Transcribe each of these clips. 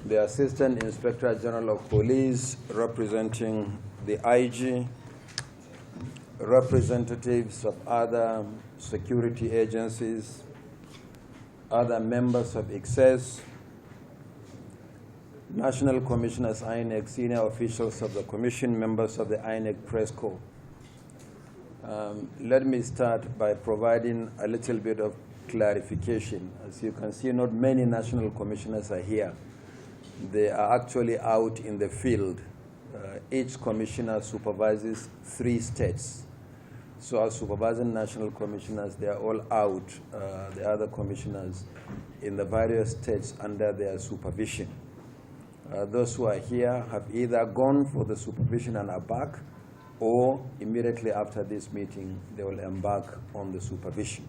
the Assistant Inspector General of Police representing the IG, representatives of other security agencies, other members of ICSES, National Commissioners, INEC, senior officials of the Commission, members of the INEC Press Corps. Let me start by providing a little bit of clarification. As you can see, not many national commissioners are here. They are actually out in the field. Each commissioner supervises 3 states. So as supervising national commissioners, they are all out, the other commissioners in the various states under their supervision. Those who are here have either gone for the supervision and are back, or immediately after this meeting, they will embark on the supervision.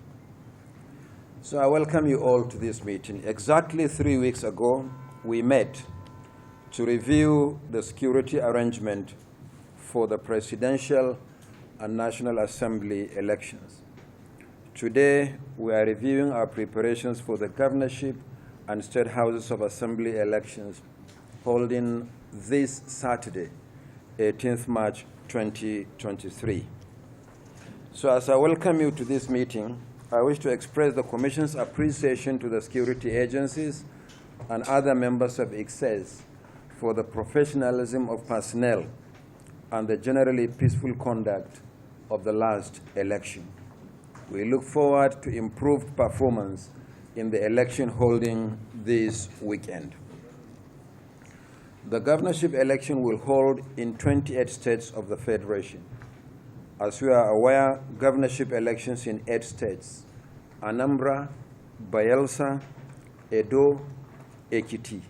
So I welcome you all to this meeting. Exactly 3 weeks ago, we met to review the security arrangement for the presidential and National Assembly elections. Today, we are reviewing our preparations for the governorship and state houses of assembly elections holding this Saturday, 18th March 2023. So as I welcome you to this meeting, I wish to express the Commission's appreciation to the security agencies and other members of ICSES for the professionalism of personnel and the generally peaceful conduct of the last election. We look forward to improved performance in the election holding this weekend. The governorship election will hold in 28 states of the Federation. As we are aware, governorship elections in 8 states, Anambra, Bayelsa, Edo, Ekiti,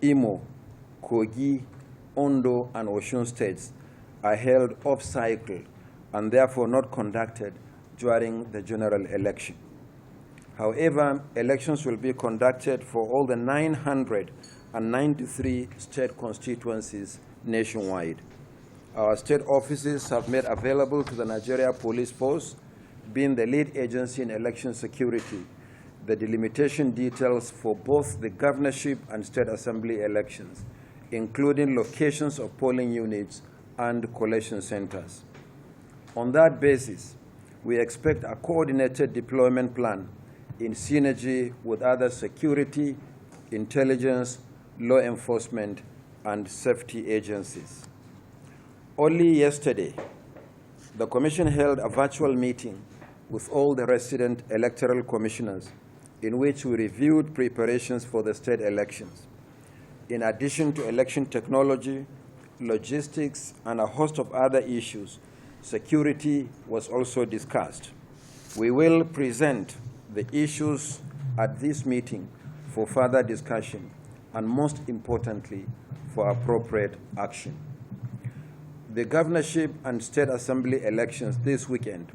Imo, Kogi, Ondo, and Osun states are held off-cycle and therefore not conducted during the general election. However, elections will be conducted for all the 993 state constituencies nationwide. Our state offices have made available to the Nigeria Police Force, being the lead agency in election security, the delimitation details for both the governorship and state assembly elections, including locations of polling units and collation centers. On that basis, we expect a coordinated deployment plan in synergy with other security, intelligence, law enforcement, and safety agencies. Only yesterday, the Commission held a virtual meeting with all the resident electoral commissioners in which we reviewed preparations for the state elections. In addition to election technology, logistics, and a host of other issues, security was also discussed. We will present the issues at this meeting for further discussion and, most importantly, for appropriate action. The governorship and state assembly elections this weekend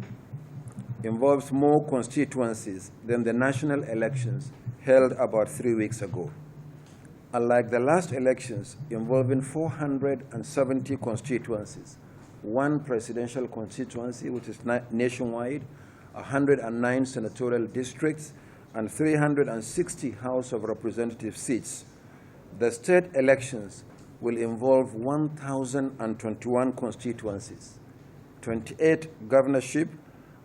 involves more constituencies than the national elections held about 3 weeks ago. Unlike the last elections involving 470 constituencies, 1 presidential constituency, which is nationwide, 109 senatorial districts, and 360 House of Representatives seats, the state elections will involve 1,021 constituencies, 28 governorship,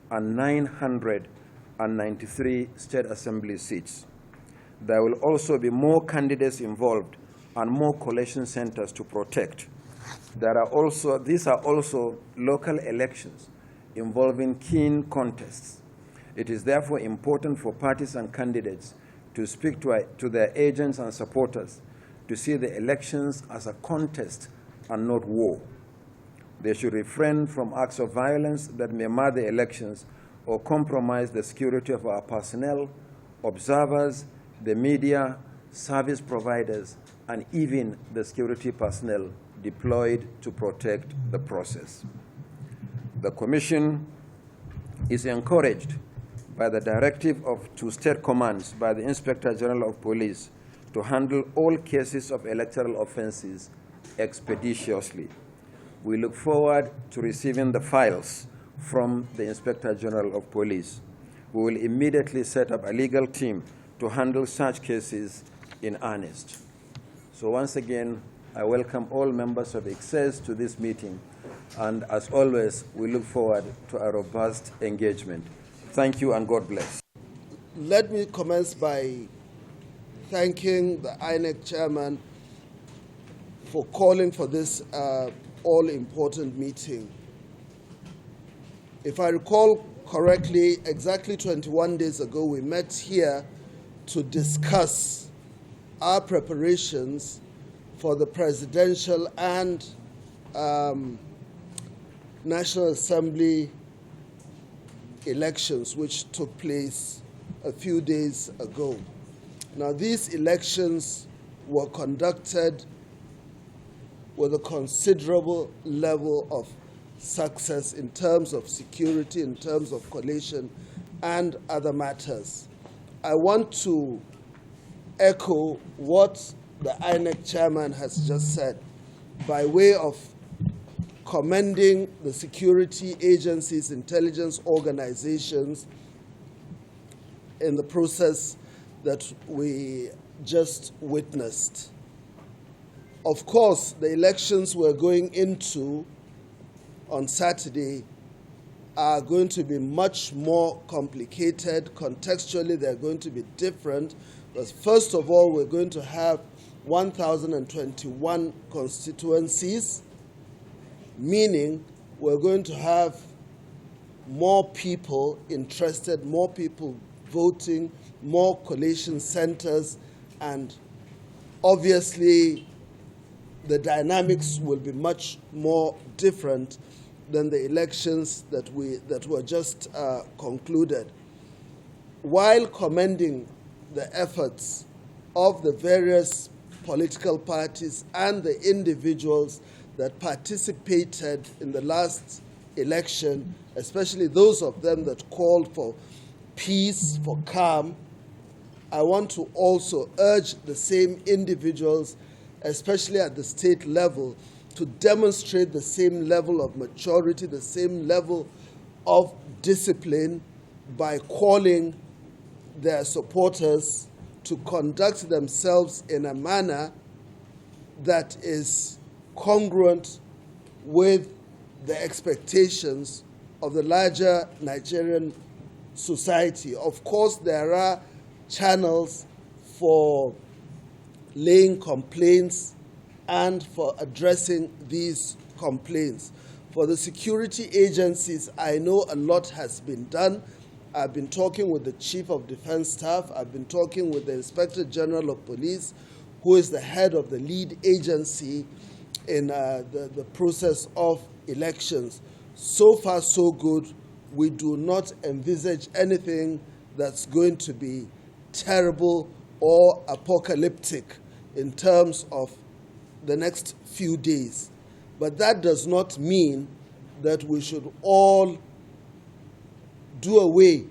and 993 state assembly seats. There will also be more candidates involved and more collation centers to protect. These are also local elections involving keen contests. It is therefore important for parties and candidates to speak to their agents and supporters to see the elections as a contest and not war. They should refrain from acts of violence that may mar the elections or compromise the security of our personnel, observers, the media, service providers, and even the security personnel deployed to protect the process. The Commission is encouraged by the directive to state commands by the Inspector General of Police to handle all cases of electoral offenses expeditiously. We look forward to receiving the files from the Inspector General of Police. We will immediately set up a legal team to handle such cases in earnest. So once again, I welcome all members of ICSES to this meeting. And as always, we look forward to a robust engagement. Thank you and God bless. Let me commence by thanking the INEC chairman for calling for this all-important meeting. If I recall correctly, exactly 21 days ago, we met here to discuss our preparations for the presidential and National Assembly elections, which took place a few days ago. Now, these elections were conducted with a considerable level of success in terms of security, in terms of coalition, and other matters. I want to echo what the INEC chairman has just said by way of commending the security agencies, intelligence organizations in the process that we just witnessed. Of course, the elections we're going into on Saturday are going to be much more complicated. Contextually, they're going to be different. But first of all, we're going to have 1,021 constituencies, meaning we're going to have more people interested, more people voting, more collation centers, and obviously the dynamics will be much more different than the elections that were just concluded. While commending the efforts of the various political parties and the individuals that participated in the last election, especially those of them that called for peace, for calm, I want to also urge the same individuals, especially at the state level, to demonstrate the same level of maturity, the same level of discipline by calling their supporters to conduct themselves in a manner that is congruent with the expectations of the larger Nigerian society. Of course, there are channels for laying complaints and for addressing these complaints. For the security agencies, I know a lot has been done. I've been talking with the Chief of Defense Staff. I've been talking with the Inspector General of Police, who is the head of the lead agency in the process of elections. So far, so good. We do not envisage anything that's going to be terrible or apocalyptic in terms of the next few days. But that does not mean that we should all do away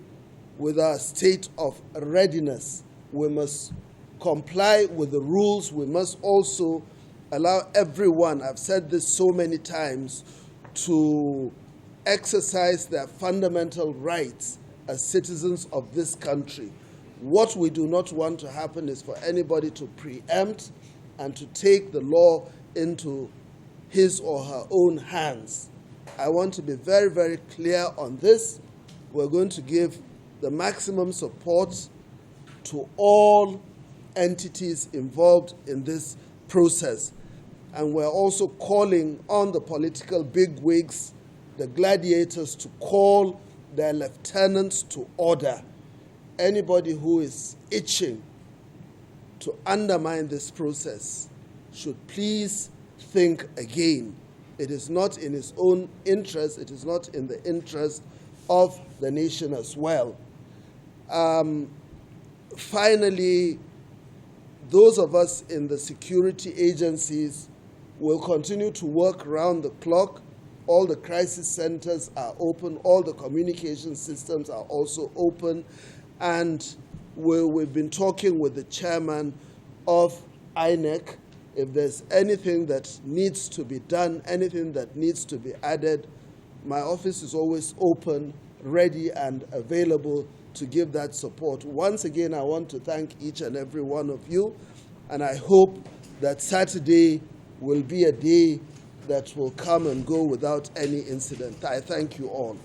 with our state of readiness. We must comply with the rules. We must also allow everyone, I've said this so many times, to exercise their fundamental rights as citizens of this country. What we do not want to happen is for anybody to preempt and to take the law into his or her own hands. I want to be very, very clear on this. We're going to give the maximum support to all entities involved in this process. And we're also calling on the political bigwigs, the gladiators, to call their lieutenants to order. Anybody who is itching to undermine this process should please think again. It is not in his own interest. It is not in the interest of the nation as well. Finally, those of us in the security agencies will continue to work around the clock. All the crisis centers are open. All the communication systems are also open. And we've been talking with the chairman of INEC. If there's anything that needs to be done, anything that needs to be added, my office is always open, ready, and available to give that support. Once again, I want to thank each and every one of you, and I hope that Saturday will be a day that will come and go without any incident. I thank you all.